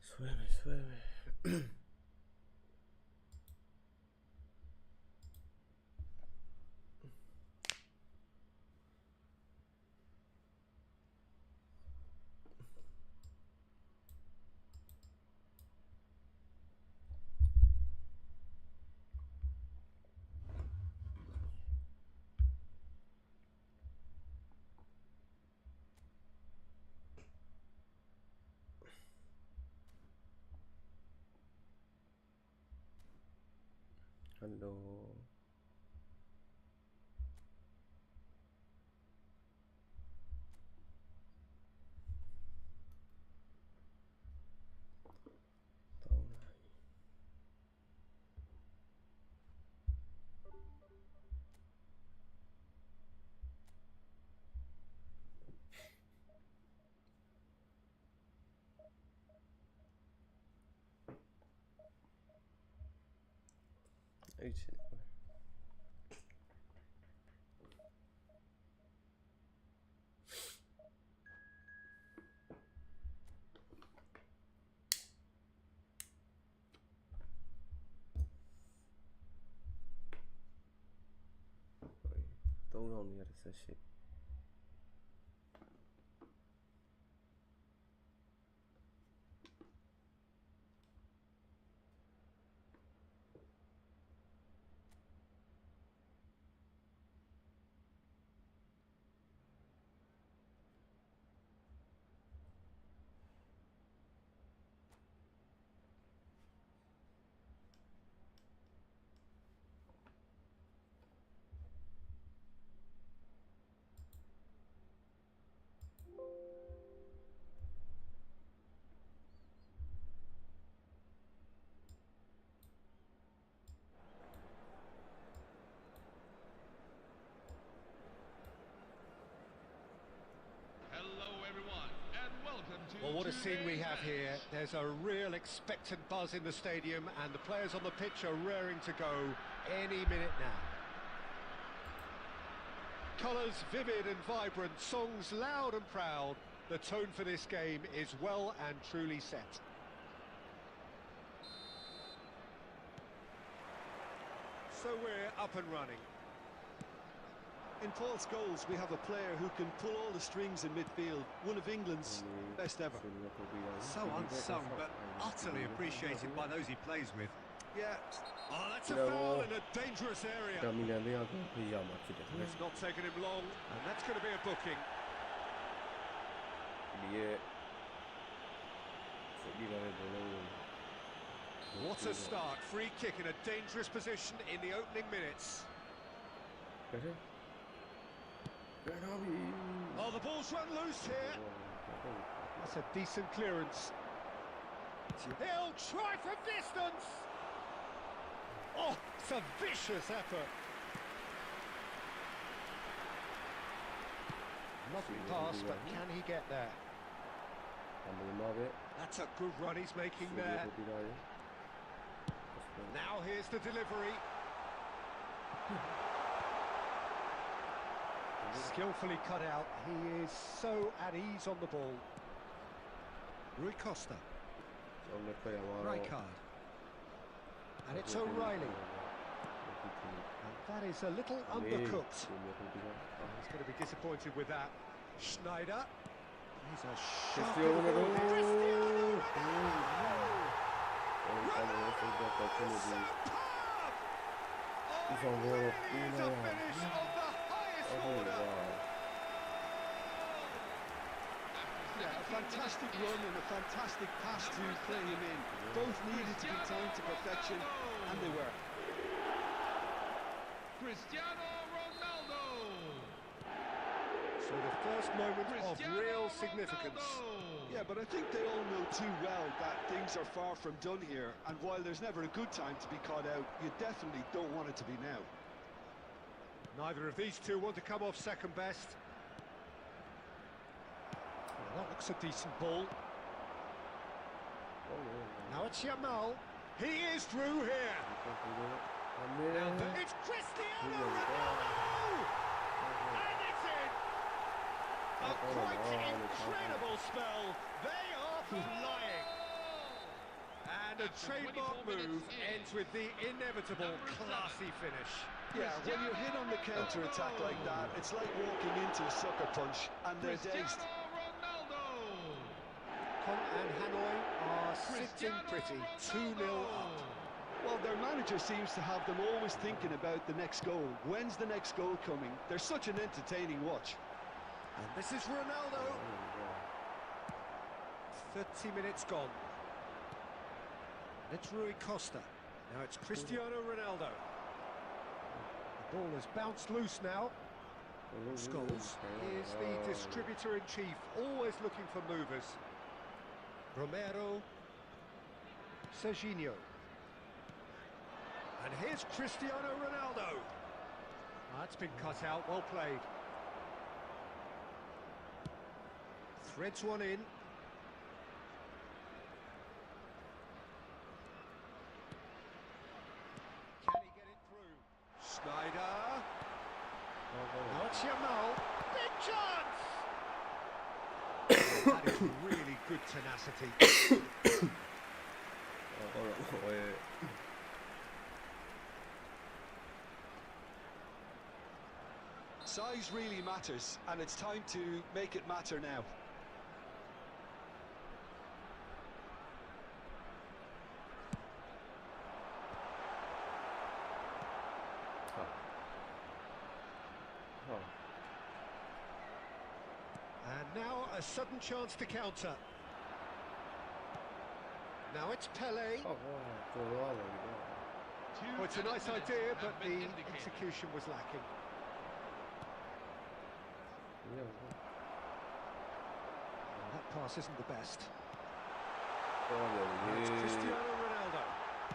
Sueve. Hello. Tao này. Ấy chết rồi. Don't only have to shit. Well, what a scene we have here. There's a real expectant buzz in the stadium and the players on the pitch are raring to go any minute now. Colours vivid and vibrant, songs loud and proud. The tone for this game is well and truly set. So we're up and running. In Paul's goals, we have a player who can pull all the strings in midfield, one of England's best ever. So unsung, but utterly appreciated by those he plays with. Yeah. Oh, that's a foul in a dangerous area. It's not taken him long, and that's going to be a booking. What a start. Free kick in a dangerous position in the opening minutes. Oh, the ball's run loose here. That's a decent clearance. He'll try from distance. Oh, it's a vicious effort. Lovely pass, but can he get there? That's a good run he's making there. Now here's the delivery. Skillfully cut out. He is so at ease on the ball. Rui Costa. Rijkaard. And it's O'Reilly. And That is a little 네, undercooked. 지금 공기가. He's going to be disappointed with that. Schneider. He's a sharp Cristiano little ball. Ronaldo. Cristiano 이상으로 It is a finish of the highest order. Yeah, a fantastic run and a fantastic pass to play him in. Both needed to be timed to perfection, and they were. Cristiano Ronaldo. So the first moment of real significance. Yeah, but I think they all know too well that things are far from done here, and while there's never a good time to be caught out, you definitely don't want it to be now. Neither of these two want to come off second best. Well, that looks a decent ball. Now it's Yamal. He is through here. It's Cristiano Ronaldo! And it's in! A quite incredible spell. They are flying. And a trademark move ends with the inevitable classy finish. Yeah, when you're hit on the counter-attack like that, it's like walking into a sucker punch, and they're dazed. Kong and Hanoi are sitting pretty, 2-0 up. Well, their manager seems to have them always thinking about the next goal. When's the next goal coming? They're such an entertaining watch. And this is Ronaldo. 30 minutes gone. And it's Rui Costa. Now it's Cristiano Ronaldo. The ball has bounced loose now. Scholes is the distributor-in-chief, always looking for movers. Romero. Serginho. And here's Cristiano Ronaldo. That's been cut out, well played. Threads one in. Can he get it through? Schneider. Now it's Yamal. Big chance! That is really good tenacity. Size really matters, and it's time to make it matter now. And now a sudden chance to counter. Now it's Pele. Oh, it's a nice idea, but the execution was lacking. Well, that pass isn't the best. It's Cristiano Ronaldo.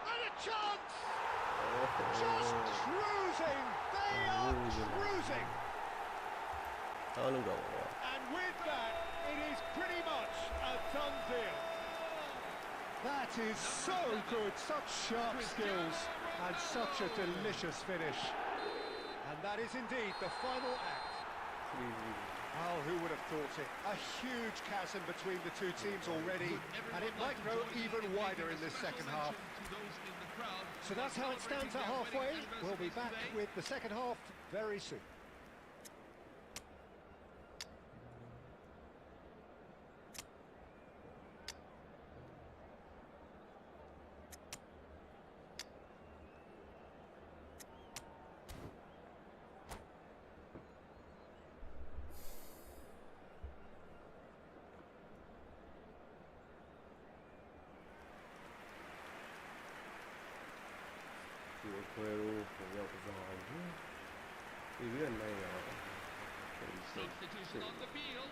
And a chance! Just cruising! They are cruising! And with that, it is pretty much a done deal. That is so good, such sharp skills, and such a delicious finish. And that is indeed the final act. Oh, who would have thought it? A huge chasm between the two teams already, and it might grow even wider in this second half. So that's how it stands at halfway. We'll be back with the second half very soon. Substitution on the field.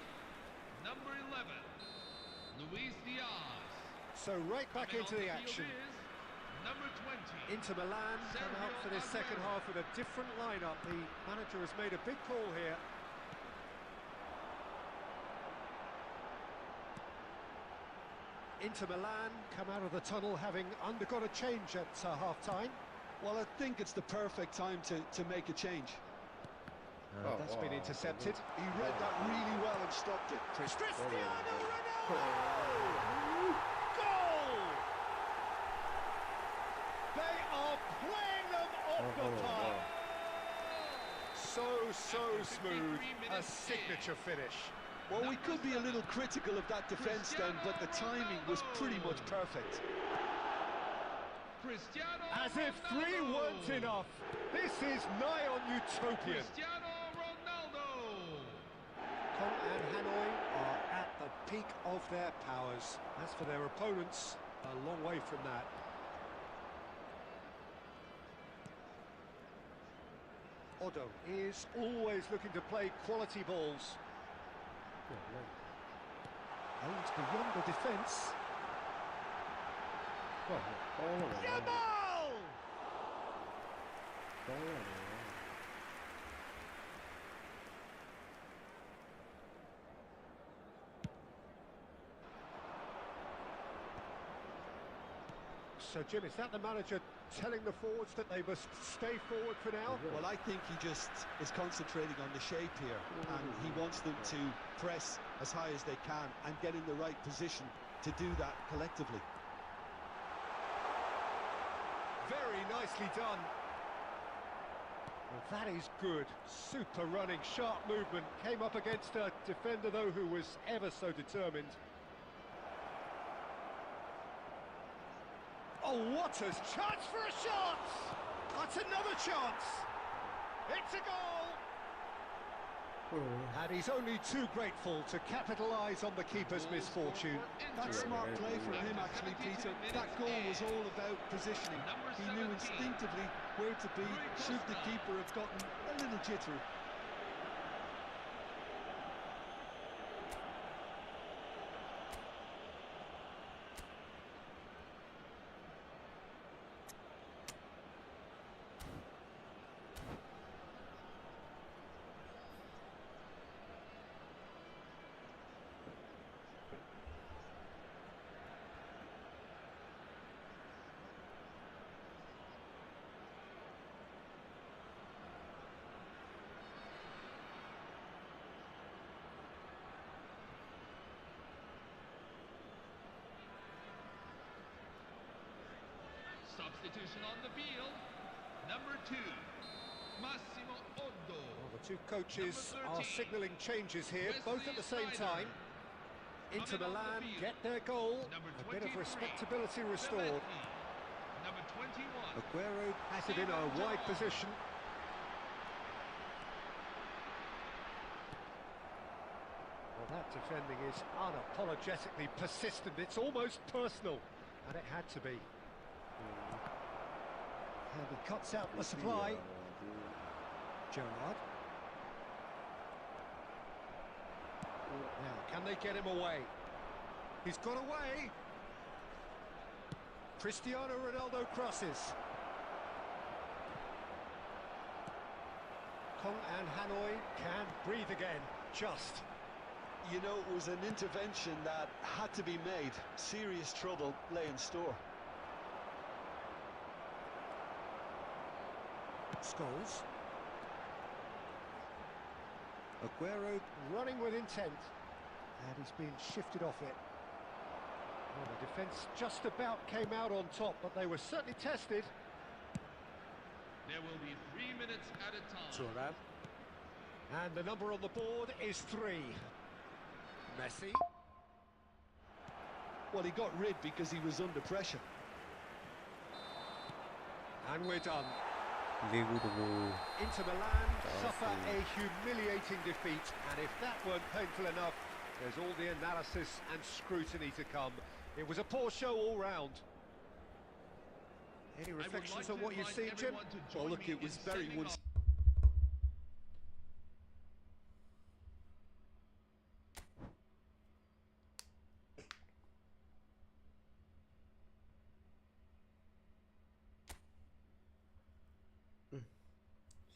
Number 11, Luis Diaz. So right back into the action. Number 20. Inter Milan come out for this second half with a different lineup. The manager has made a big call here. Inter Milan come out of the tunnel having undergone a change at half-time. Well, I think it's the perfect time to make a change. That's been intercepted. He read that really well and stopped it. Cristiano Ronaldo! Goal! They are playing them off the park. so smooth, a signature finish. Well, we could be a little critical of that defence then, but the timing was pretty much perfect. Cristiano As if 3 Ronaldo. weren't enough, this is nigh on utopian. Cristiano Ronaldo. Kong and Hanoi are at the peak of their powers. As for their opponents, a long way from that. Odo is always looking to play quality balls. Aims beyond the defence. Yamal! So, Jim, is that the manager telling the forwards that they must stay forward for now? Well, I think he just is concentrating on the shape here, and he wants them to press as high as they can and get in the right position to do that collectively. Very nicely done. Well, that is good. Super running, sharp movement. Came up against a defender, though, who was ever so determined. Oh, what a chance for a shot! That's another chance! It's a goal! And he's only too grateful to capitalise on the keeper's misfortune. That's smart play from him, actually, Peter. That goal was all about positioning. He knew instinctively where to be, should the keeper have gotten a little jittery. Substitution on the field. Number 2, Massimo Oddo. Well, the two coaches Number are 13, signalling changes here, both at the same Wesley time. Inter Coming on the Milan field. get their goal, Number a bit of 23, respectability restored. Belletti. Number 21. Aguero has it in a wide position. Well, that defending is unapologetically persistent. It's almost personal, and it had to be. And he cuts out the supply. Gerrard. Now, can they get him away? He's got away. Cristiano Ronaldo crosses. Kong and Hanoi can breathe again, just. You know, it was an intervention that had to be made. Serious trouble lay in store. Scholes. Aguero running with intent. And he's been shifted off it. Well, the defence just about came out on top, but they were certainly tested. There will be 3 minutes at a time. And the number on the board is 3. Messi. Well, he got rid because he was under pressure. And we're done. Liverpool. Inter Milan suffer a humiliating defeat, and if that weren't painful enough, there's all the analysis and scrutiny to come. It was a poor show all round. Any reflections on what you've seen, Jim? Well, look, it was very one.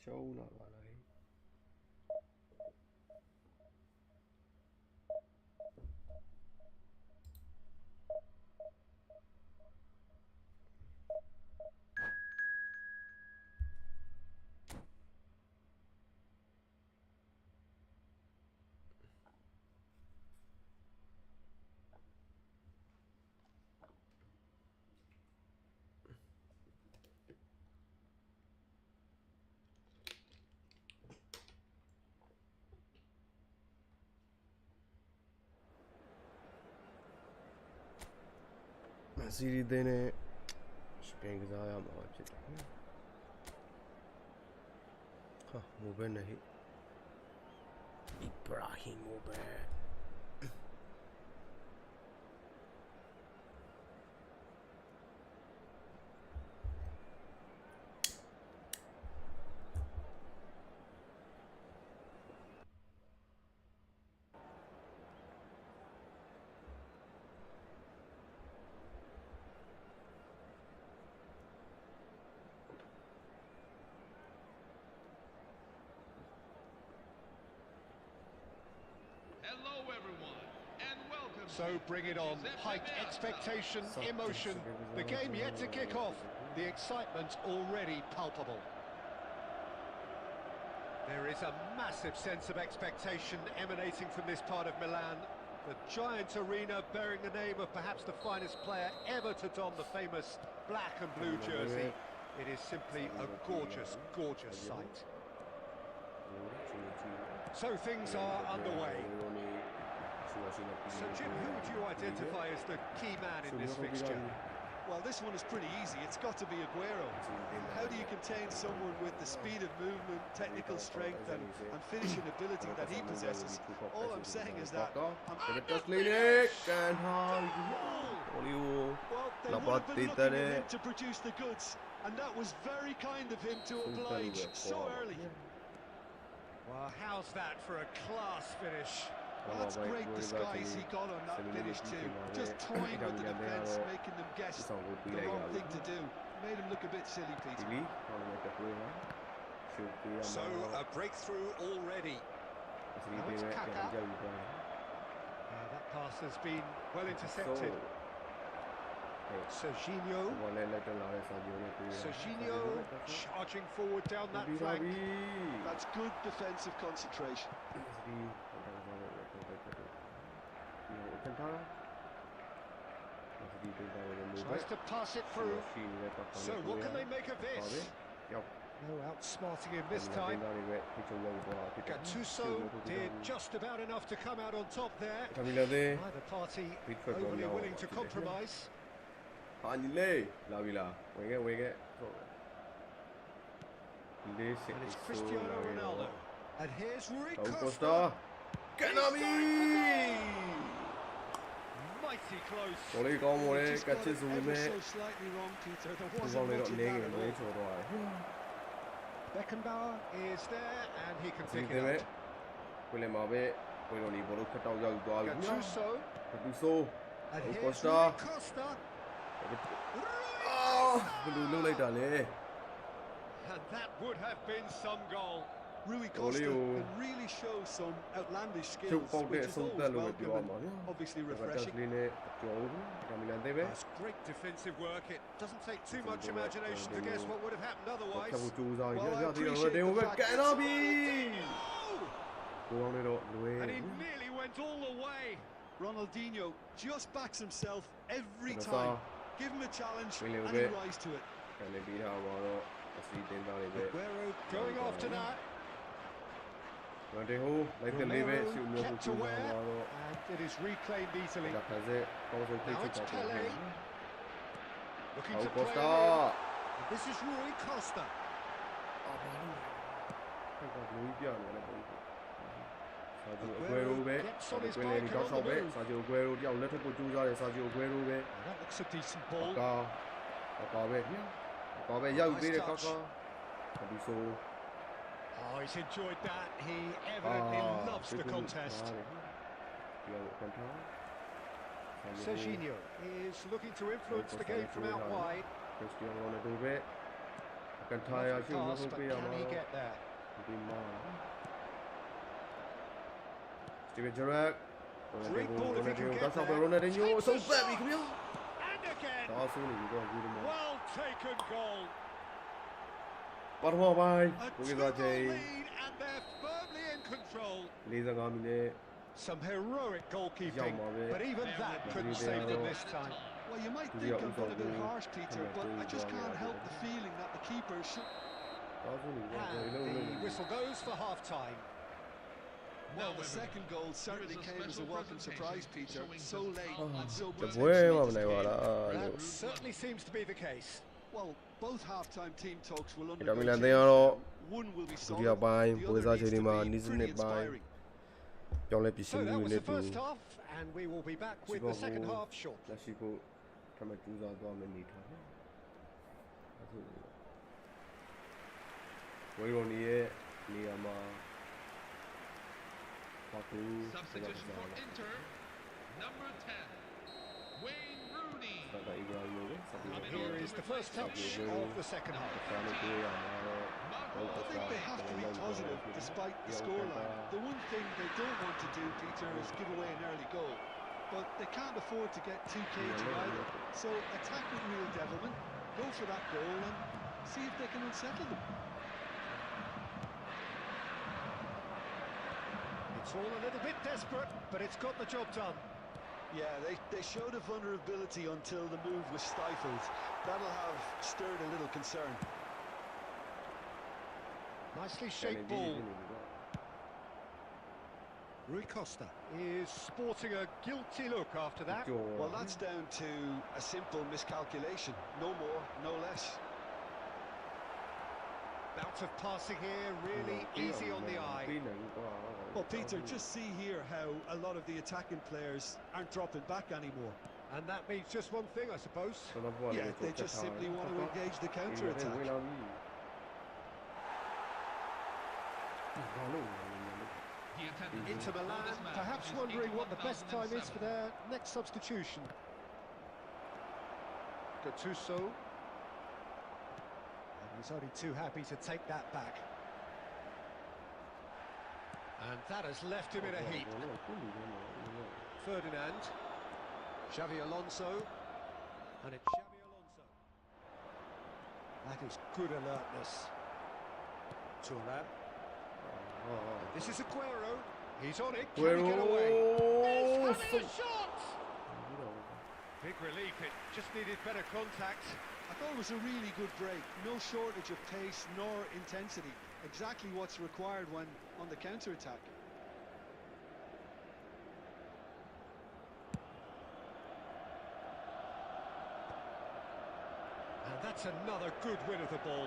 Show not vào đấy. စီရီသင်းနဲ့စပိန်ကစားရမှာဖြစ်တယ်ဟာမိုဘယ်နဲ့ဟိအီဘရာဟီမိုဘယ် Hello, everyone, and welcome. So bring it on. Height, expectation, emotion. The game yet to kick off. The excitement already palpable. There is a massive sense of expectation emanating from this part of Milan. The giant arena bearing the name of perhaps the finest player ever to don the famous black and blue jersey. It is simply a gorgeous, gorgeous sight. So things are underway. So Jim, who would you identify as the key man in this fixture? Well, this one is pretty easy. It's got to be Aguero. How do you contain someone with the speed of movement, technical strength and finishing ability that he possesses? All I'm saying is that... Well, they would have been looking at him to produce the goods, and that was very kind of him to oblige so early. Well, how's that for a class finish? Well, that's great disguise he got on that finish too. Just toying with the defence, making them guess the wrong thing to do. Made him look a bit silly, Peter. So, a breakthrough already. Now it's Kaka. That pass has been well intercepted. Serginho charging forward down that flank. That's good defensive concentration. Tries to pass it through. So what can they make of this? No outsmarting him this time. Gattuso did just about enough to come out on top there. Neither party overly willing to compromise. And it's Cristiano Ronaldo. And here's Rui Costa. Mighty close. Just got it ever so slightly wrong, Peter. There wasn't much in that at all. Beckenbauer is there, and he can pick it up. Gattuso. And here's Rui Costa. And that would have been some goal. Rui Costa can really show some outlandish skills, which is always welcome and obviously refreshing. That's great defensive work. It doesn't take too much imagination to guess what would have happened otherwise. Well, I appreciate the fact And he nearly went all the way. Ronaldinho just backs himself every time. Give him a challenge and he rise to it. Aguero going after that. Romero kept aware, and it is reclaimed easily. Now it's Pele. Looking to play in. And this is Rui Costa. Aguero gets on his bike and on the move. That looks a decent ball. Oh, he's enjoyed that. He evidently loves the contest. Serginho is looking to influence the game from out wide. Pass, but can he get there? Steven Gerrard. Great ball if he can get there. Takes a shot. And again. Well taken goal. A 2-goal lead, and they're firmly in control. Some heroic goalkeeping, but even that couldn't save them this time. Well, you might think I'm being a bit harsh, Peter, but I just can't help the feeling that the keeper should... And the whistle goes for half-time. Well, Now, the second everyone, goal here certainly is a came as a special welcome surprise, presentation Peter. showing So just late how and so တ unbelievable ပွဲ potentially မှမ to နိုင်ပါ scale. လား That လို့ certainly seems to be the case. Well, both half-time team talks will ဒါ undergo မီလန် change သင်းကတော့ now. One will be ဒုတိယ solid, ပိုင်း the ပွဲ other စားချိန် needs တွေ to မှာ be နေ့စန pretty စ်ပိုင်း inspiring. ပြောင်းလဲပြင်ဆင် So မှု that တွေ was နဲ့ the တူ first half, and we will be back with the second half shortly. လက်ရှိဖို့ထပ်မကြိုးစားသွားမယ်နေထားတယ်အခုဝေရိုနီရဲ့နေရာမှာဘာကူ Substitution for Inter, number 10, Wayne Rooney. ဘာက Ibrahimovic ဆက်ပြီး Coming တော့ on Here is the first touch of the second half. စာနေတွေ့ရမှာတော့ I think they have to be positive despite the scoreline. The one thing they don't want to do, Peter, is give away an early goal. But they can't afford to get too cagey either. So attack with real devilment, go for that goal and see if they can unsettle them. It's all a little bit desperate, but it's got the job done. Yeah, they showed a vulnerability until the move was stifled. That'll have stirred a little concern. Nicely shaped ball. Rui Costa is sporting a guilty look after that. Well, that's down to a simple miscalculation. No more, no less. Bout of passing here, really easy on the eye. Well, Peter, just see here how a lot of the attacking players aren't dropping back anymore. And that means just one thing, I suppose. Yeah, they just simply want to engage the counter-attack. He attended Inter for Milan, this match perhaps is wondering what the best time is for 81,007. their next substitution. Gattuso. And he's only too happy to take that back. And that has left him in a heap. Ferdinand. Xavi Alonso. And it's Xavi Alonso. That is good alertness. Thuram. This is Aguero. He's on it. Can he get away? He's having a shot! Big relief. It just needed better contact. I thought it was a really good break. No shortage of pace nor intensity. Exactly what's required when on the counter-attack. And that's another good win of the ball.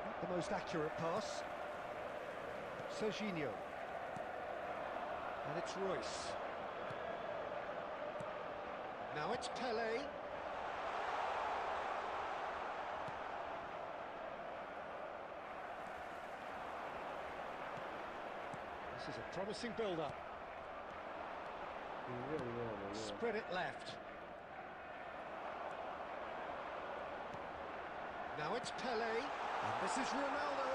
Not the most accurate pass. Serginho. And it's Royce. Now it's Pele. This is a promising build-up. Spread it left. Now it's Pele. And this is Ronaldo.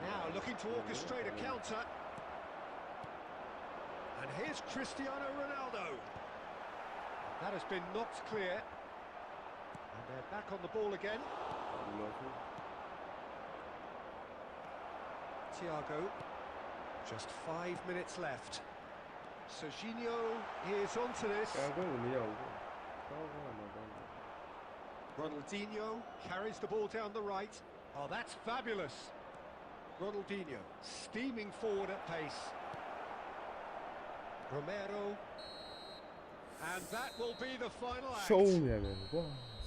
Now looking to orchestrate a counter. And here's Cristiano Ronaldo. That has been knocked clear. And they're back on the ball again. Thiago. Just 5 minutes left. Serginho is onto this. Ronaldinho carries the ball down the right. Oh, that's fabulous. Ronaldinho steaming forward at pace. Romero. And that will be the final act.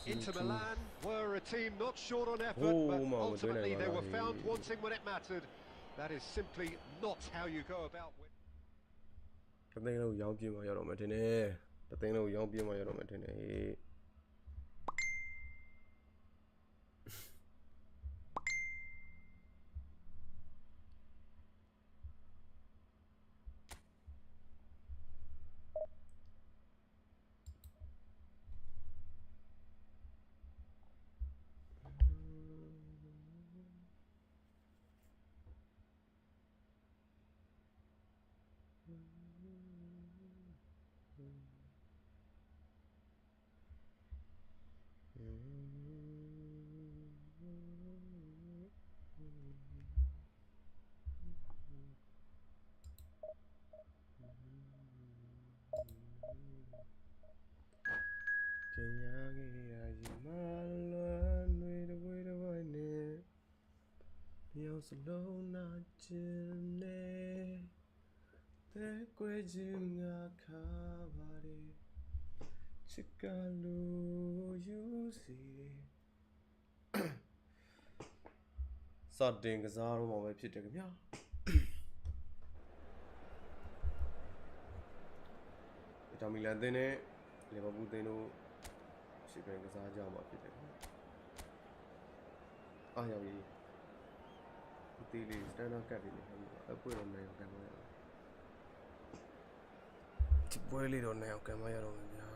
Inter Milan were a team not short on effort, but ultimately they were found wanting when it mattered. That is simply not how you go about winning. တသိန်းလုံးရောင်းပြင်းมาရတော့မယ်ထင်တယ်တသိန်းလုံးရောင်းပြင်းมาရတော့မယ်ထင်တယ် Can you စလုံးနာကျင်နေပဲကွယ်ခြင်းငါခါပါတယ်ချစ်ကလို့ယူစီစတင်ကစားတော့မှာပဲဖြစ်တယ်ခင်ဗျာတာမီလန်တင်းနဲ့လီဗာပူးတင်းတို့ရှေ့ပြန်ကစားကြမှာဖြစ်တယ်အားရပြီဒီတီလေးစတန်ဒါကတ်လေးနဲ့အပွဲတော့နိုင်အောင်ကံမရအောင်ဒီပွဲလေးတော့နိုင်အောင်ကံမရတော့မယ်ဗျာ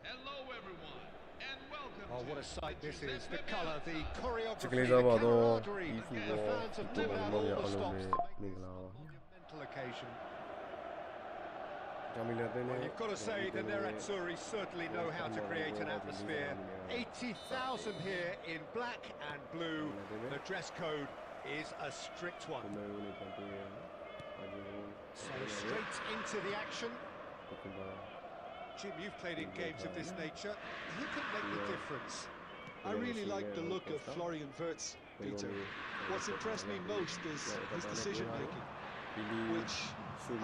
Hello, everyone, and welcome Oh, to what a sight this is. The Giuseppe colour, the Meazza. choreography, Chicken the is about camaraderie. eFootball, The fans have football, driven out all the all stops over to make this Mingla. a monumental occasion. တာမီလန်တင်းနဲ့ Well, you've got to say the Nerazzurri certainly know how to create an atmosphere. 80,000 here in black and blue. The dress code is a strict one. So straight into the action. Jim, you've played in games of this nature. Who can make the difference? I really like the look of Florian Wirtz, Peter. What's impressed me most is his decision-making, which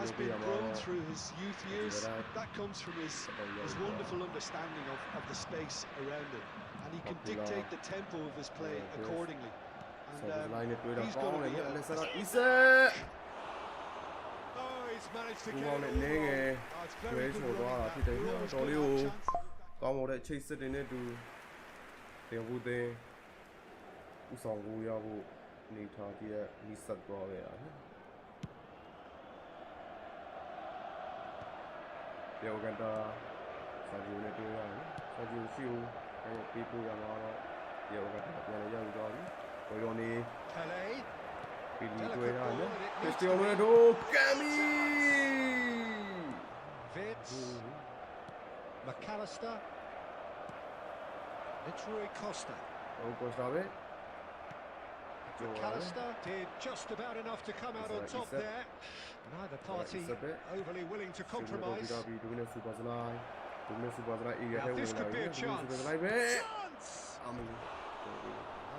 has been grown through his youth years. That comes from his wonderful understanding of the space around him, and he can dictate the tempo of his play accordingly. And he's going to be Oh, he's managed to get Go on, it all Ning, wrong. Oh, it's very Grace good will running, that. go He out, always Dolly got that will. chance. ကောင်းမတဲ့ချိတ်စစ်တွေနဲ့တူတင်ဘူးတင်ဥဆောင်ကိုရဖို့နေထားကြည့်နီးဆက်သွားခဲ့တာနော်ပြောကန်တာစာဂျီနဲ့တွေ့ရတယ်စာဂျီရှိဦးအဲ့ပြီးပို့ရမှာတော့ပြောကန်တာပြန်လည်းရောက်သွားပြီဘယ်လိုနေ Pele. ပြီးဒီတွေ့ရတယ်နော်ခရစ္စတီယာနိုရိုဒိုကမ်မီ Wirtz. McAllister. It's Rui Costa. ဟုတ်ကောစားပဲ McAllister did just about enough to come out on top there. Neither party overly willing to compromise. ဒီနေ့စူပါစလိုက်ဒီနေ့စူပါစလိုက်အေးရတဲ့ Now this ဝင်လာ could be ပြီ a စူ chance. ပါစလိုက်ပဲ Chance! အမီ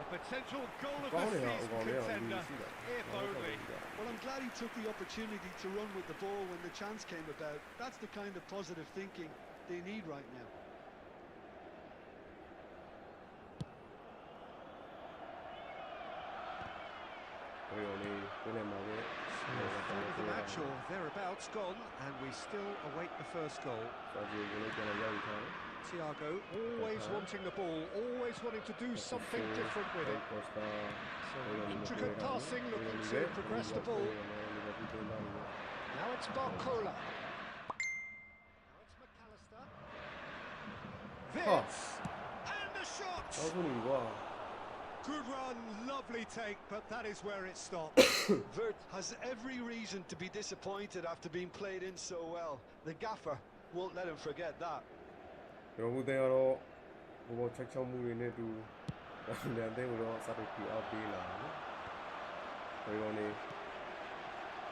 A potential goal of ကော the င်းနေတာ season ကောင်းနေတာဒီ contender. ရှိတာ If only. Well, I'm glad he took the opportunity to run with the ball when the chance came about. That's the kind of positive thinking they need right now. Third of the match or thereabouts gone, and we still await the first goal. Thiago always wanting the ball, always wanting to do something different with it. So intricate passing, looking to progress the ball. Now it's Barcola. Now it's McAllister. Wirtz. And a shot! Good run, lovely take, but that is where it stopped. Wirtz has every reason to be disappointed after being played in so well. The gaffer won't let him forget that. ကျွန်တော်တို့တင်ကတော့ဘောချက်ချောင်းမှုတွေနဲ့တူလန်တဲ့ကိုတော့စတဲ့ပြအပေးလာနော်ဘယ်လိုနေ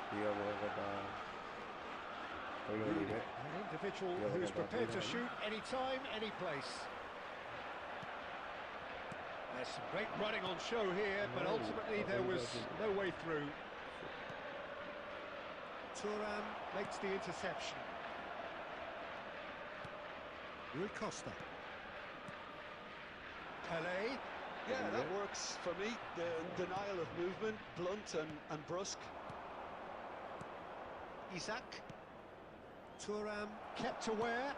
ဒီရောကတာဘယ်လိုနေလဲ An individual who's prepared to shoot anytime, any place. There's some great running on show here, but ultimately there was no way through. Thuram makes the interception. Rui Costa. Pele. Yeah, that works for me. The denial of movement, blunt and brusque. Isaac. Thuram kept aware,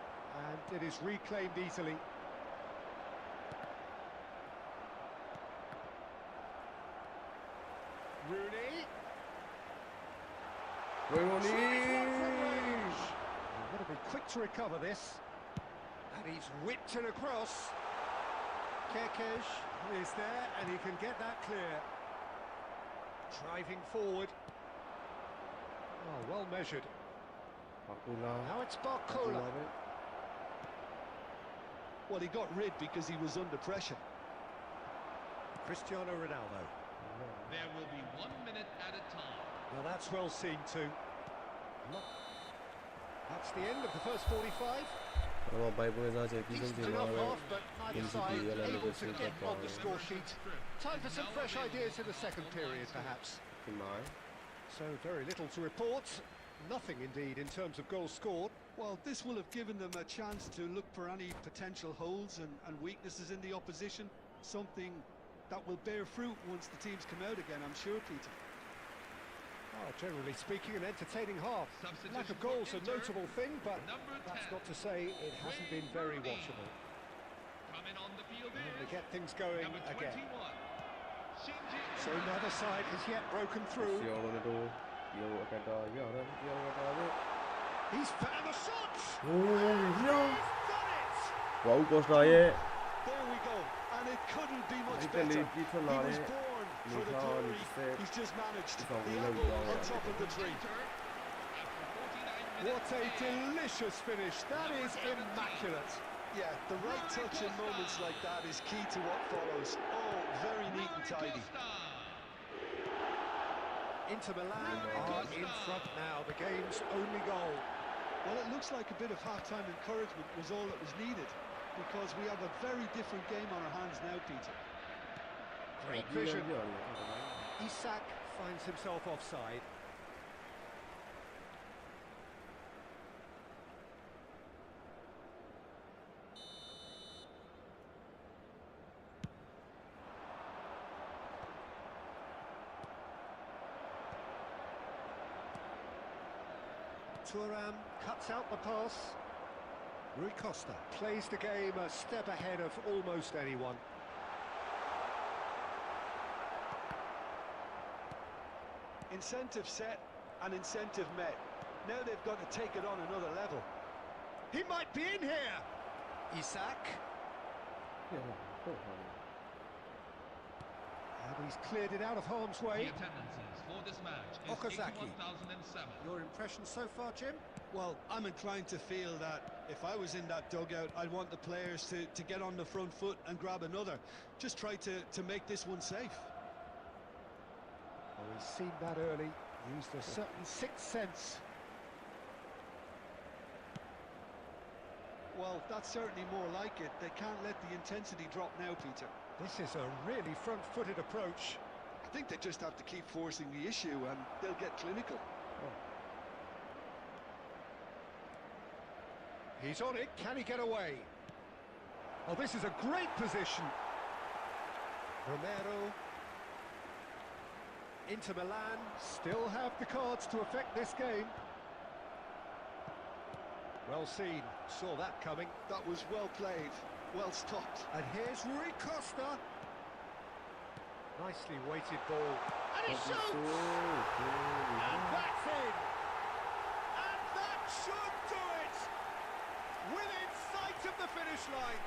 and it is reclaimed easily. Rooney. Got to be quick to recover this. And he's whipped it across. Kekes is there, and he can get that clear. Driving forward. Oh, well measured. Now it's Barcola. Well, he got rid because he was under pressure. Cristiano Ronaldo. There will be 1 minute at a time. Well, that's well seen too. That's the end of the first 45. တော့ဘိုင်ပွဲစားချက်ပြီးဆုံးချိန် Decent မှာ enough ပဲ half, but neither side able to get on the score sheet. Time for some fresh ideas in the second period, perhaps. ဒီမှာ So very little to report. Nothing indeed in terms of goals scored. Well, this will have given them a chance to look for any potential holes and weaknesses in the opposition. Something that will bear fruit once the teams come out again, I'm sure, Peter. Oh, generally speaking, an entertaining half. Substitution Lack of for goals a Inter, notable thing, but number that's 10, not to say it hasn't been very Rooney. watchable. Coming on the field And they is get things going number again. 21. Shinji So neither side has yet broken through. စီအောင်လို့တော့ဒီလိုအကတာရတာဒီအောင်ကတာပဲ He's found the shot! ဟိုးညော He's done it! ဝါဦးကော့စတာရဲ့ There we go, and it couldn't be much Ahí te better. le quito He la was de- born le for the dejaban glory. ser- He's just managed Esa the buena apple jugada. on top of the tree. Inter, after 49 minutes. What a delicious finish. That is immaculate. Yeah, the right touch in moments like that is key to what follows. Oh, very neat and tidy. Inter Milan are in front now. The game's only goal. Well, it looks like a bit of half-time encouragement was all that was needed, because we have a very different game on our hands now, Peter. Great ပြီး vision. ပြောနေတယ် Isak finds himself offside. Thuram cuts out the pass. Rui Costa plays the game a step ahead of almost anyone. Incentive set and incentive met. Now they've got to take it on another level. He might be in here. Isak. And he's cleared it out of harm's The way. attendances for this match is Okazaki. 81,007. Your impression so far, Jim? Well, I'm inclined to feel that if I was in that dugout, I'd want the players to get on the front foot and grab another. Just try to make this one safe. Oh, he's seen that early. Used a certain sixth sense. Well, that's certainly more like it. They can't let the intensity drop now, Peter. This is a really front-footed approach. I think they just have to keep forcing the issue and they'll get clinical. He's on it. Can he get away? Oh, this is a great position. Romero. Inter Milan still have the cards to affect this game. Well seen. Saw that coming. That was well played, well stopped. And here's Rui Costa. Nicely weighted ball. And he shoots! And that's in! And that should do it! Within sight of the finish line.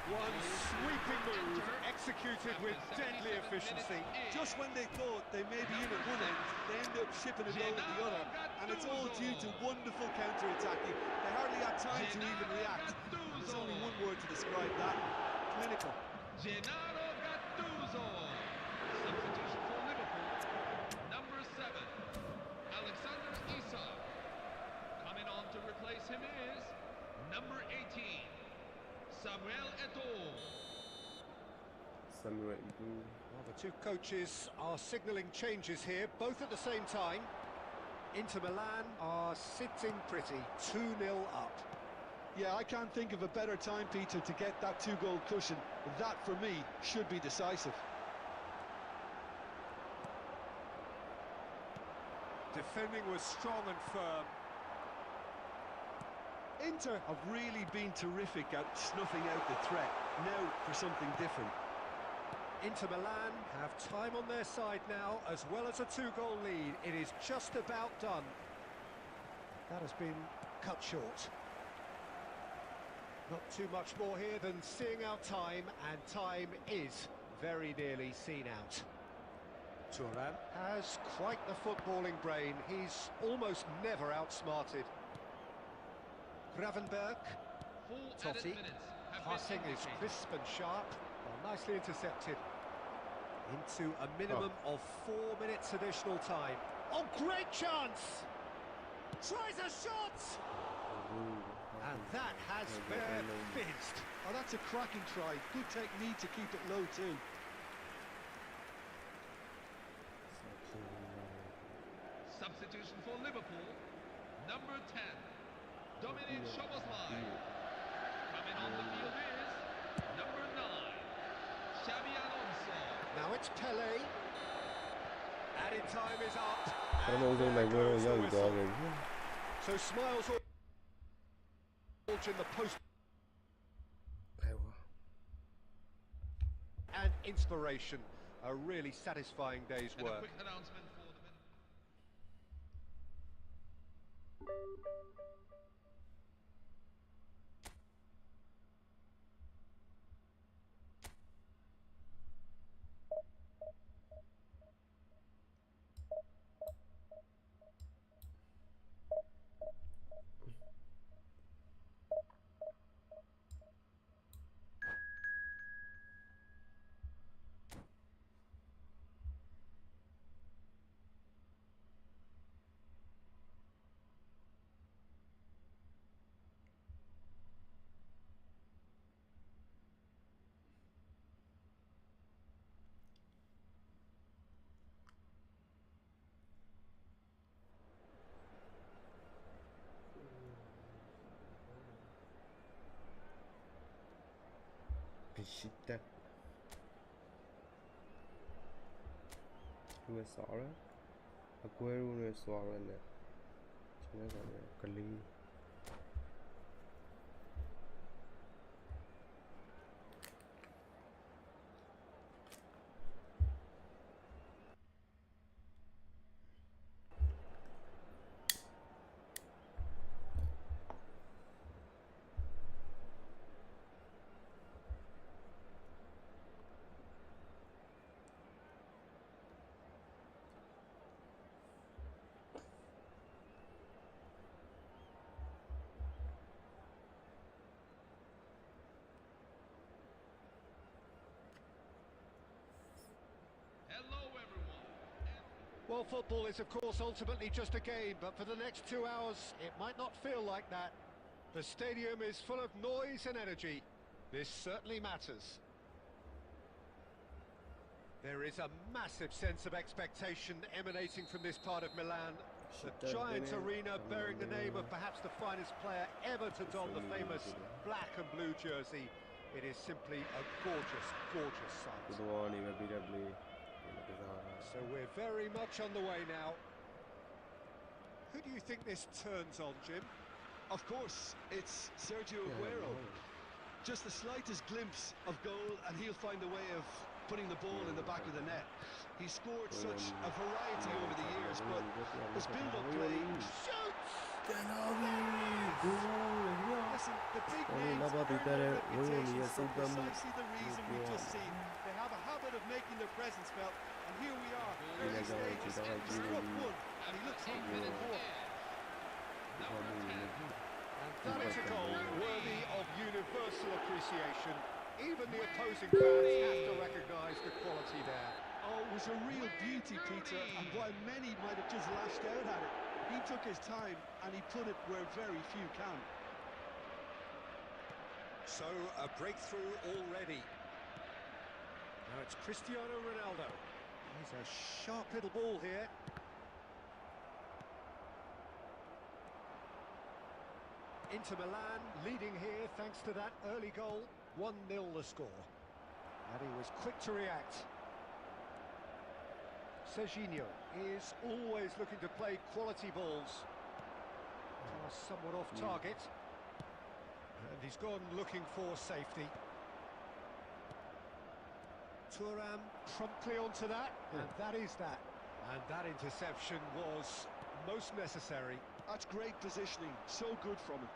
One sweeping move, executed with deadly efficiency. Just when they thought they may be in at one end, they end up shipping a goal at the other. And it's all due to wonderful counter-attacking. They hardly had time to even react. There's only one word to describe that: clinical. Gennaro Gattuso. Substitution for Liverpool. Number 7, Alexander Isak. Coming on to replace him is number 18, Samuel Eto'o. Samuel Eto'o. Well, the two coaches are signalling changes here, both at the same time. Inter Milan are sitting pretty, 2-0 up. Yeah, I can't think of a better time, Peter, to get that two-goal cushion. That, for me, should be decisive. Defending was strong and firm. Inter have really been terrific at snuffing out the threat. Now for something different. Inter Milan have time on their side now, as well as a two-goal lead. It is just about done. That has been cut short. Not too much more here than seeing out time, and time is very nearly seen out. Thuram has quite the footballing brain. He's almost never outsmarted. Gravenberg. Full added Totti. minutes have been Passing is indicated. crisp and sharp. Well, nicely intercepted. Into a minimum of 4 minutes additional time. Oh, great chance! Tries a shot! And that has fair fizzed. Oh, that's a cracking try. Good technique to keep it low too. Substitution for Liverpool, number 10, Dominic Szoboszlai. Coming on the field is number 9, Xabi Alonso. Now it's Pele. Added time is up. ပထမဆုံးနိုင်ပွဲတော့ရောက်ယူသွားခဲ့ပြီ So smiles all in the post အဲဝါ and inspiration. A really satisfying day's And a work. quick announcement for the minute. Beşiktaş. Người xỏ đó. Aguero người xỏ rồi nè. Chúng nó gọi là Cali. Hello, everyone. Well, football is, of course, ultimately just a game, but for the next 2 hours, it might not feel like that. The stadium is full of noise and energy. This certainly matters. There is a massive sense of expectation emanating from this part of Milan. The giant arena bearing the name of perhaps the finest player ever to don the famous black and blue jersey. It is simply a gorgeous, gorgeous sight. So we're very much on the way now. Who do you think this turns on, Jim? Of course, it's Sergio Aguero. Just the slightest glimpse of goal and he'll find a way of putting the ball in the back of the net. He's scored such a variety over the years, but his build-up play... Shoots! Listen, the big names earn their reputations for precisely the reason we've just seen. They have a habit of making their presence felt, and here we are, early stages. He struck one, and he looks hungry for more. And that is a goal worthy of universal appreciation. Even the opposing fans have to recognise the quality there. Oh, it was a real beauty, Peter, and while many might have just lashed out at it, he took his time and he put it where very few can. So, a breakthrough already. Now it's Cristiano Ronaldo. He's a sharp little ball here. Inter Milan leading here thanks to that early goal. 1-0 the score. And he was quick to react. Serginho is always looking to play quality balls. Somewhat off target. And he's gone looking for safety. Thuram promptly onto that, and that is that. And that interception was most necessary. That's great positioning, so good from him.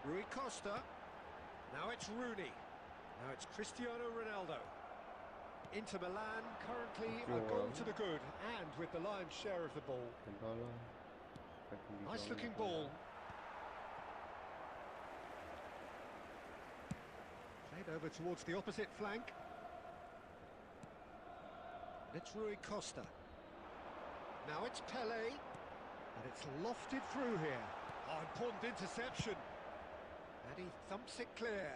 Rui Costa. Now it's Rooney. Now it's Cristiano Ronaldo. Inter Milan currently a goal to the good, and with the lion's share of the ball. Nice looking ball. Played over towards the opposite flank. It's Rui Costa. Now it's Pele. And it's lofted through here. Oh, important interception. And he thumps it clear.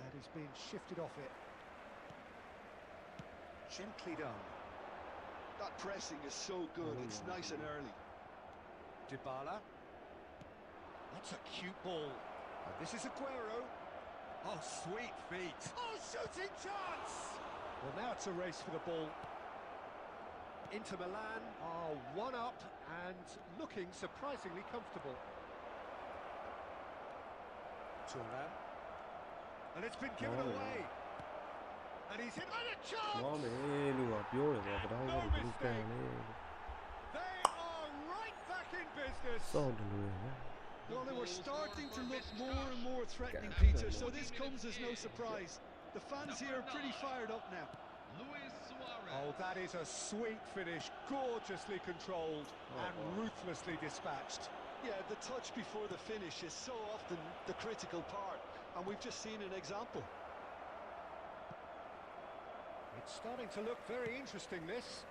And he's being shifted off it. Gently done. That pressing is so good, it's nice and early. Dybala. That's a cute ball. This is Aguero. Oh, sweet feet. Oh, shooting chance! Well, now it's a race for the ball. Inter Milan are one up and looking surprisingly comfortable. Thuram. And it's been given away. And he's in on a chance! သွားမယ်လို့ပြောတယ်ကွာပထောင်းကဘယ်လိုကန်လဲ They are right back in business. စောင့်တယ်လို့ရ Well, they were starting to look more and more threatening, Peter, so this comes as no surprise. The fans here are pretty fired up now. Luis Suarez. Oh, that is a sweet finish, gorgeously controlled and ruthlessly dispatched. Yeah, the touch before the finish is so often the critical part, and we've just seen an example. It's starting to look very interesting, this.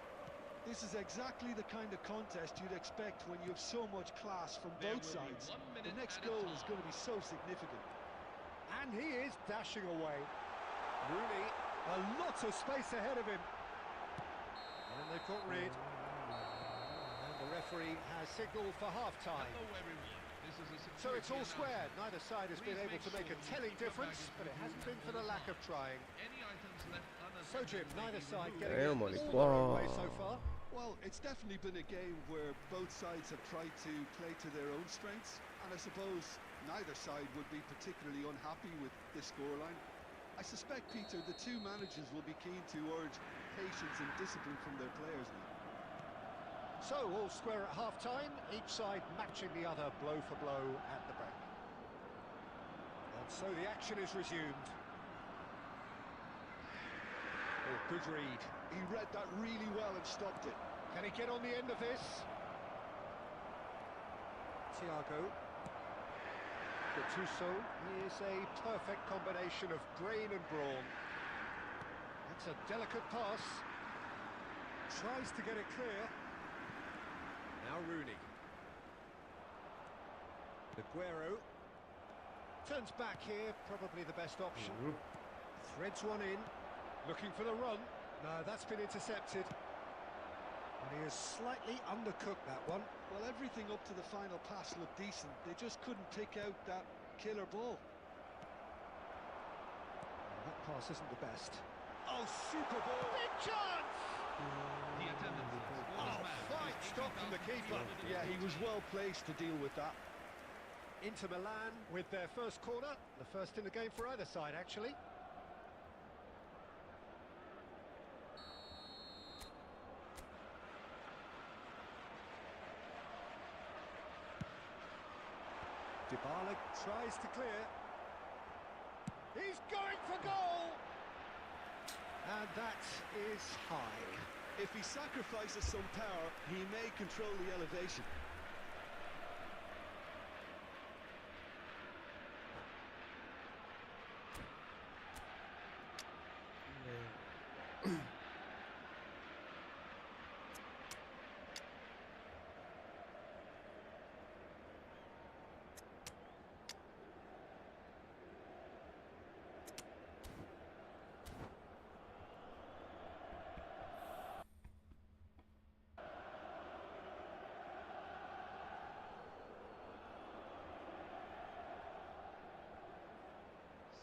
This is exactly the kind of contest you'd expect when you have so much class from There both will be sides. 1 minute The next at a goal is time. going to be so significant. And he is dashing away. Rooney, a lot of space ahead of him. And they've got rid. And the referee has signalled for half-time. Hello, everyone. This is a So it's all security square. announcement. Neither side has been Please able make to make a sure you telling keep your difference, baggage but it moving hasn't been for all the the lack of time. trying. Any items left So, unattended Jim, may neither be side removed. getting Damn, all Ollie. the right way so Wow. far. Well, it's definitely been a game where both sides have tried to play to their own strengths, and I suppose neither side would be particularly unhappy with this scoreline. I suspect, Peter, the two managers will be keen to urge patience and discipline from their players now. So, all square at half-time, each side matching the other blow for blow at the break. And so the action is resumed. Oh, good read. He read that really well and stopped it. Can he get on the end of this? Thiago. Gattuso is a perfect combination of brain and brawn. That's a delicate pass. Tries to get it clear. Now Rooney. Aguero. Turns back here, probably the best option. Threads one in. Looking for the run. No, that's been intercepted. And he has slightly undercooked that one. Well, everything up to the final pass looked decent. They just couldn't pick out that killer ball. That pass isn't the best. Oh, super ball! Big chance! The attendance for this Oh, match fine is stop from the keeper. 18,300. Yeah, he was well placed to deal with that. Inter Milan with their first corner. The first in the game for either side, actually. Dybala tries to clear. He's going for goal! And that is high. If he sacrifices some power, he may control the elevation.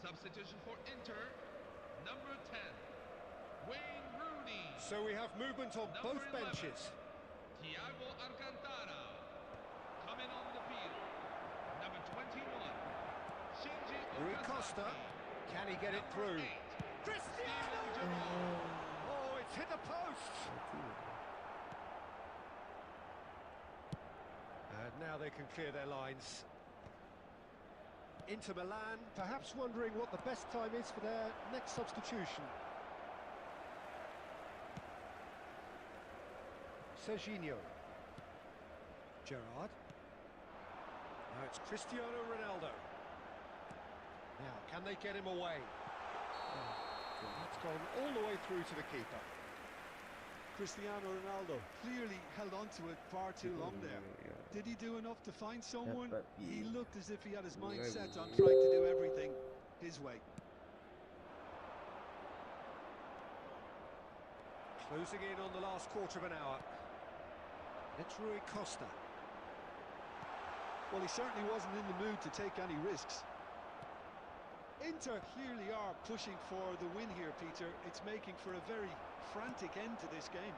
Substitution for Inter, number 10, Wayne Rooney. So we have movement on Number both 11. benches. Thiago Alcantara. Coming on the field, number 21, Shinji Rui Okazaki. Costa. Can he get it Number through? 8, Cristiano! Steven Gerrard. Oh, it's hit the post! And now they can clear their lines. Inter Milan, perhaps wondering what the best time is for their next substitution. Serginho. Gerrard. Now it's Cristiano Ronaldo. Now, can they get him away? That's gone all the way through to the keeper. Cristiano Ronaldo clearly held on to it far too long there. Did he do enough to find someone? He looked as if he had his mind set on trying to do everything his way. Closing in on the last quarter of an hour. It's Rui Costa. Well, he certainly wasn't in the mood to take any risks. Inter clearly are pushing for the win here, Peter. It's making for a very frantic end to this game.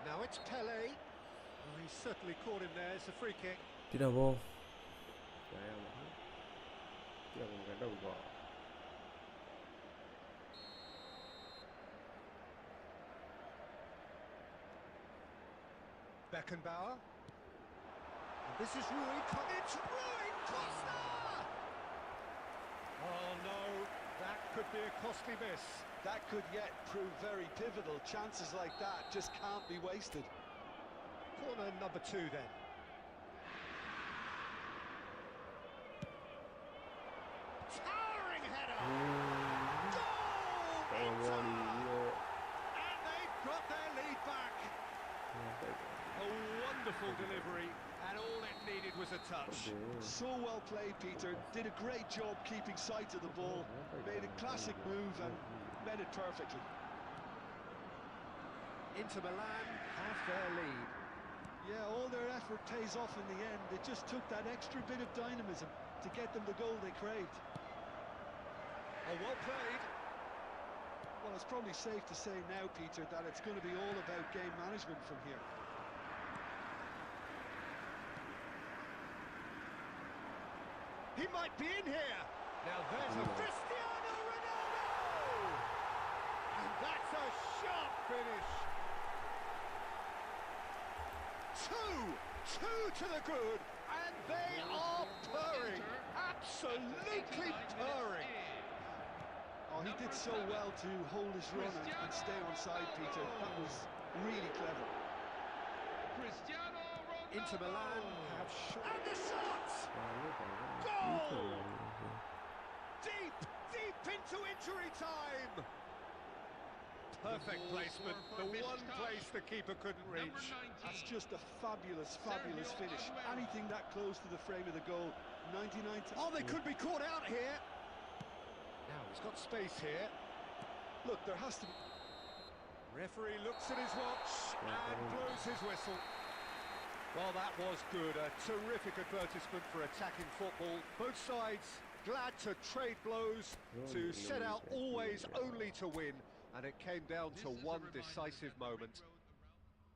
Now it's Pele. Oh, he certainly caught him there. It's a free kick. Tira vos. Tira con cái đầu vào. Beckenbauer. And this is Rui Costa. It's Rui Costa! Oh no, that could be a costly miss. That could yet prove very pivotal. Chances like that just can't be wasted. Corner number 2 then. Towering header! Goal! Inter! And they've got their lead back. A wonderful delivery, and all it needed was a touch. So well played, Peter. Did a great job keeping sight of the ball. Made a classic move and met it perfectly. Inter Milan have their lead. Yeah, all their effort pays off in the end. It just took that extra bit of dynamism to get them the goal they craved. Oh, well played. Well, it's probably safe to say now, Peter, that it's going to be all about game management from here. He might be in here. Now there's a Cristiano Ronaldo! And that's a sharp finish. Two to the good, and they are purring. Absolutely purring. Oh, he did so well to hold his run and stay on side, Peter. That was really clever. Cristiano Ronaldo. Inter Milan have shot. And the shot! Goal! Deep into injury time! Perfect placement, the one place the keeper couldn't reach. That's just a fabulous finish. Anything that close to the frame of the goal, 99... Oh, they could be caught out here. Now, he's got space here. Look, there has to be... Referee looks at his watch and blows his whistle. Well, that was good. A terrific advertisement for attacking football. Both sides glad to trade blows, to set out always only to win. And it came down to one decisive moment.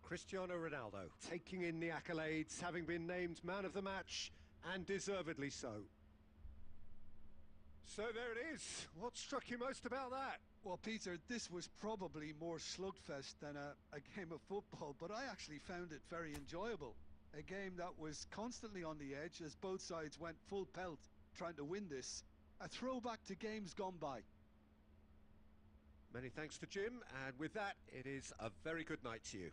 Cristiano Ronaldo taking in the accolades, having been named man of the match, and deservedly so. So there it is. What struck you most about that? Well, Peter, this was probably more slugfest than a game of football, but I actually found it very enjoyable. A game that was constantly on the edge as both sides went full pelt trying to win this. A throwback to games gone by. Many thanks to Jim, and with that, it is a very good night to you.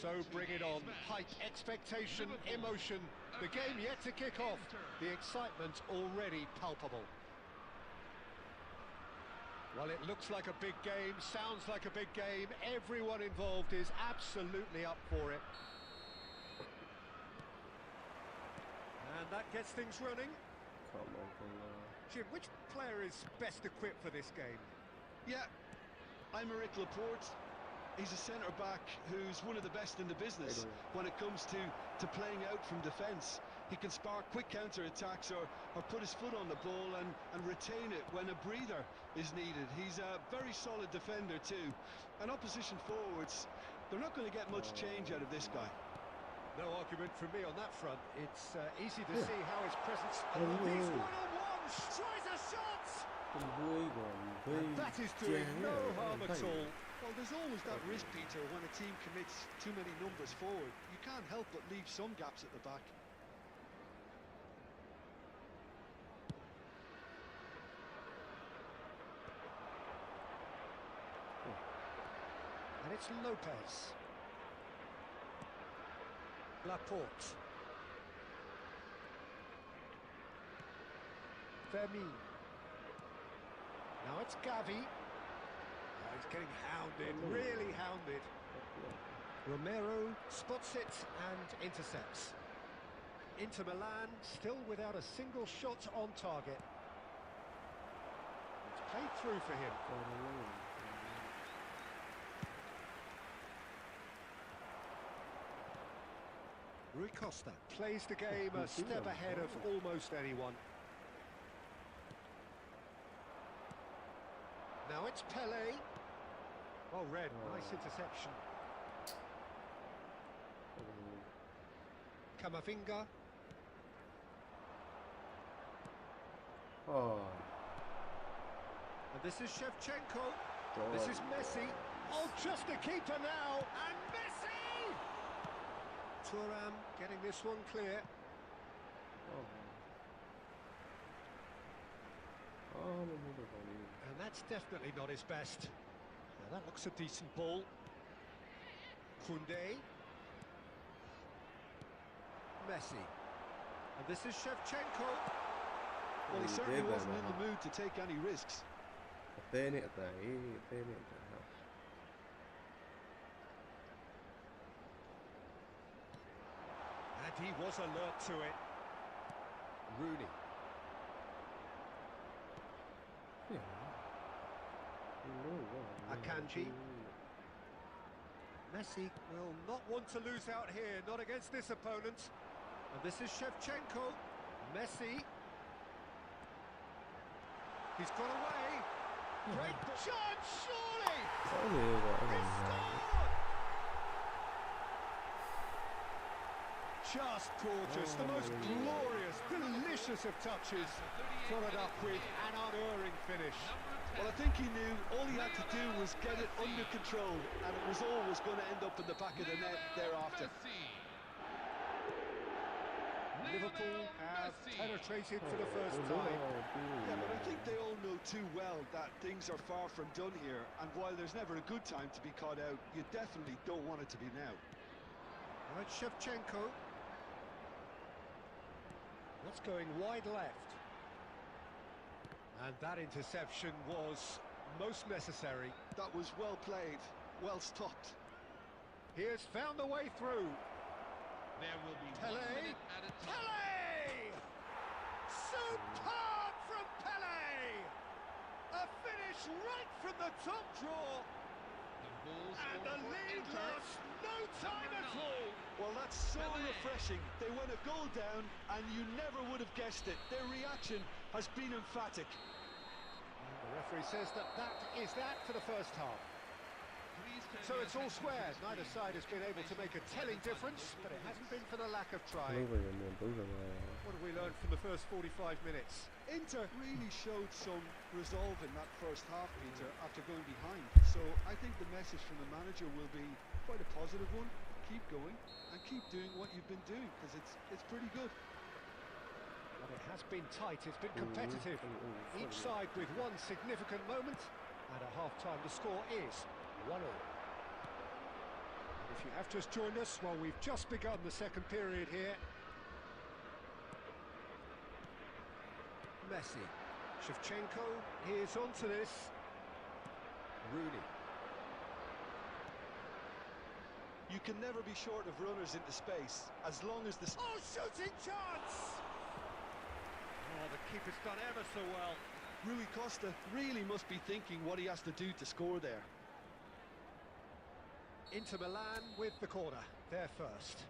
So bring it on. Hype, expectation, emotion. The game yet to kick off. The excitement already palpable. Well, it looks like a big game, sounds like a big game. Everyone involved is absolutely up for it. And that gets things running. Jim, which player is best equipped for this game? Yeah, Aymeric Laporte. He's a centre-back who's one of the best in the business when it comes to playing out from defence. He can spark quick counter-attacks or put his foot on the ball and retain it when a breather is needed. He's a very solid defender too. And opposition forwards, they're not going to get much change out of this guy. No argument from me on that front. It's easy to see how his presence... These one-on-ones! Tries a shot! And that is doing no harm at all. Well, there's always that risk, Peter, when a team commits too many numbers forward. You can't help but leave some gaps at the back. And it's Lopez. Laporte. Vermeer. Now it's Gavi. He's getting hounded, really hounded. Romero spots it and intercepts. Inter Milan still without a single shot on target. It's played through for him. Rui Costa plays the game a step ahead of almost anyone. Now it's Pele. Well read, nice interception. Camavinga. And this is Shevchenko. This is Messi. Oh, just a keeper now. And Messi! Thuram getting this one clear. And that's definitely not his best. Now that looks a decent ball. Koundé. Messi. And this is Shevchenko. Well, he certainly wasn't in the mood to take any risks. And he was alert to it. Rooney. Akanji. Messi will not want to lose out here, not against this opponent. And this is Shevchenko. Messi. He's got away. Great chance, surely! He scored! Just gorgeous, the most glorious, delicious of touches, followed up with an unerring finish. Well, I think he knew all he had to do was get it under control, and it was always going to end up in the back of the net thereafter. Liverpool have penetrated for the first time. Yeah, but I think they all know too well that things are far from done here, and while there's never a good time to be caught out, you definitely don't want it to be now. Right, Shevchenko. That's going wide left. And that interception was most necessary. That was well played, well stopped. He has found the way through. There will be Pele. 1 minute at a time. Pele! Superb from Pele! A finish right from the top draw. The Bulls And score the for lead Inter. lost no time at all. Well, that's so Pele. refreshing. They went a goal down, and you never would have guessed it. Their reaction has been emphatic. And the referee says that is that for the first half. Please turn So your it's all attention to square. the Neither screen. side has been able to make a telling difference, but it hasn't been for the lack of trying. What have we learned from the first 45 minutes? Inter really showed some resolve in that first half, Peter, after going behind. So I think the message from the manager will be quite a positive one. Keep going and keep doing what you've been doing, because it's pretty good. But it has been tight, it's been competitive. Each side with one significant moment, and at half-time the score is 1-1. If If you have just joined us, well, we've just begun the second period here. Messi. Shevchenko, here's onto this. Rooney. You can never be short of runners into space, as long as the... Oh, shooting chance! Oh, the keeper's done ever so well. Rui Costa really must be thinking what he has to do to score there. Inter Milan with the corner. They're first.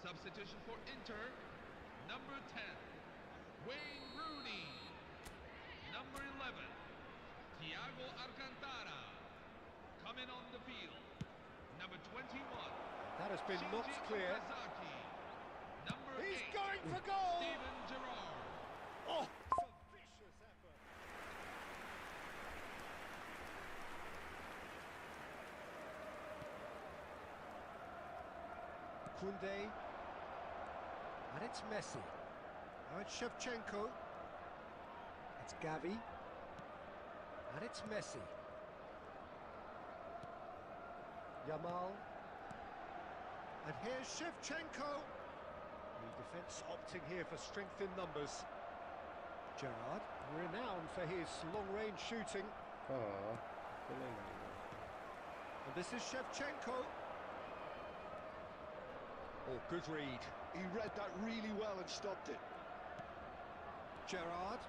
Substitution for Inter, number 10, Wayne Rooney. Number 11, Thiago Alcantara. Coming on the field, number 21. That has been knocked Shinji clear. Okazaki. Number He's 8, going for goal! Steven Gerrard. Oh, it's a vicious effort. Koundé. And it's Messi. Now it's Shevchenko. It's Gavi. And it's Messi. Yamal. And here's Shevchenko. The defence opting here for strength in numbers. Gerrard, renowned for his long-range shooting. And this is Shevchenko. Oh, good read. He read that really well and stopped it. Gerrard.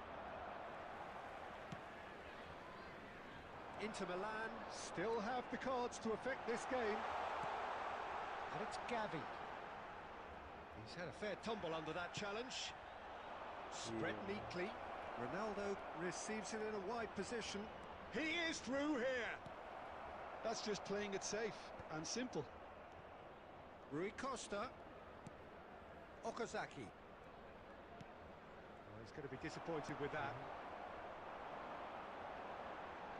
Inter Milan still have the cards to affect this game. And it's Gavi. He's had a fair tumble under that challenge. Spread neatly. Ronaldo receives it in a wide position. He is through here. That's just playing it safe and simple. Rui Costa. Okazaki. Oh, he's going to be disappointed with that.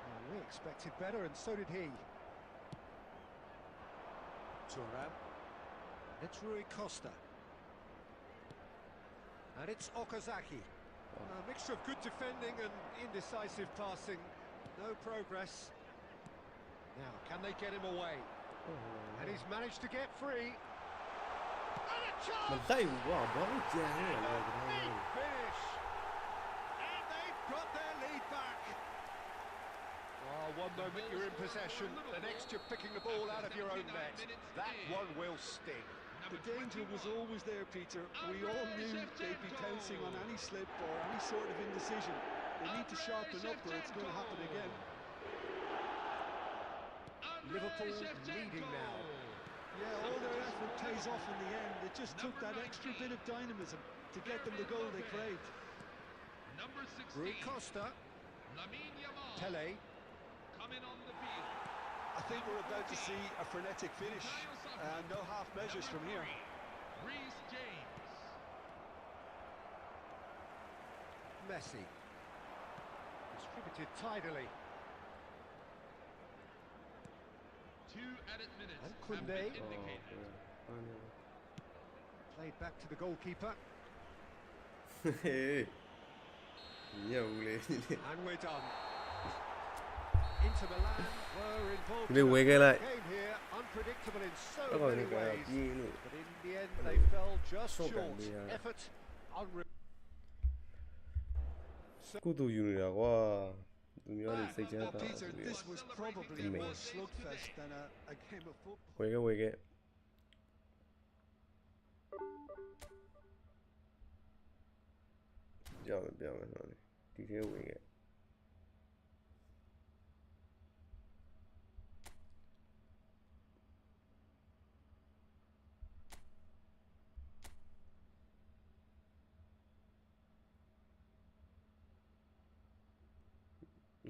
Oh, we expected better, and so did he. Thuram. It's Rui Costa. And it's Okazaki. A mixture of good defending and indecisive passing. No progress. Now, can they get him away? And he's managed to get free. And a มัน chance! ได้ว่าบอลแจ้งอะไรก็ได้ Big finish! And they've got their lead back. Oh, one moment you're in possession, the next you're picking the ball out of your own net. That one will sting. The danger was always there, Peter. We all knew they'd be pouncing on any slip or any sort of indecision. They need to sharpen up or it's going to happen again. Liverpool leading now. Yeah, all their effort pays off in the end. It just took that extra bit of dynamism to get them the goal they craved. Number 16, Rui Costa. Lamine Yamal. Pele. Coming on the field, I think we're about to see a frenetic finish. No half measures from here. Reece James. Messi. Distributed tidily. 2 added minutes And have Koundé. been indicated. Played back to the goalkeeper. เฮ้ยเยี่ยมเลย And we're done. Inter Milan were involved They in wake a it up. game here, unpredictable in so แล้วก็ many นี่ก็ ways. ยิงนี่ But in the end, they fell just So short. bad, yeah. Effort unreal. ကုတူယူနေတာကွာသူများတွေစိတ်ချမ်း Well, သာ Peter, ဆိုပြီး this was probably Amazing. more slugfest than a game of football. ဝယ်ခဲ့ပြောင်းမယ်နော်ဒီထဲဝင်ခဲ့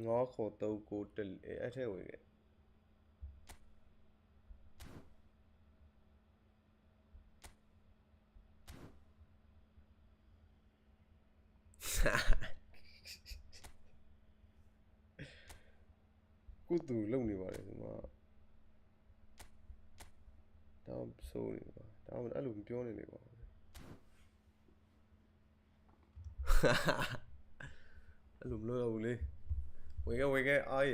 ငေါခေါ်တုပ်ကိုတက်အဲ့ထဲဝင်ခဲ့ ကိုသူလုံနေပါတယ်ဒီမှာဒါဆိုနေပါဒါမှအဲ့လိုမပြောနေလေပါအဲ့လိုမလုပ်တော့ဘူးလေဝေခဲ့အားရ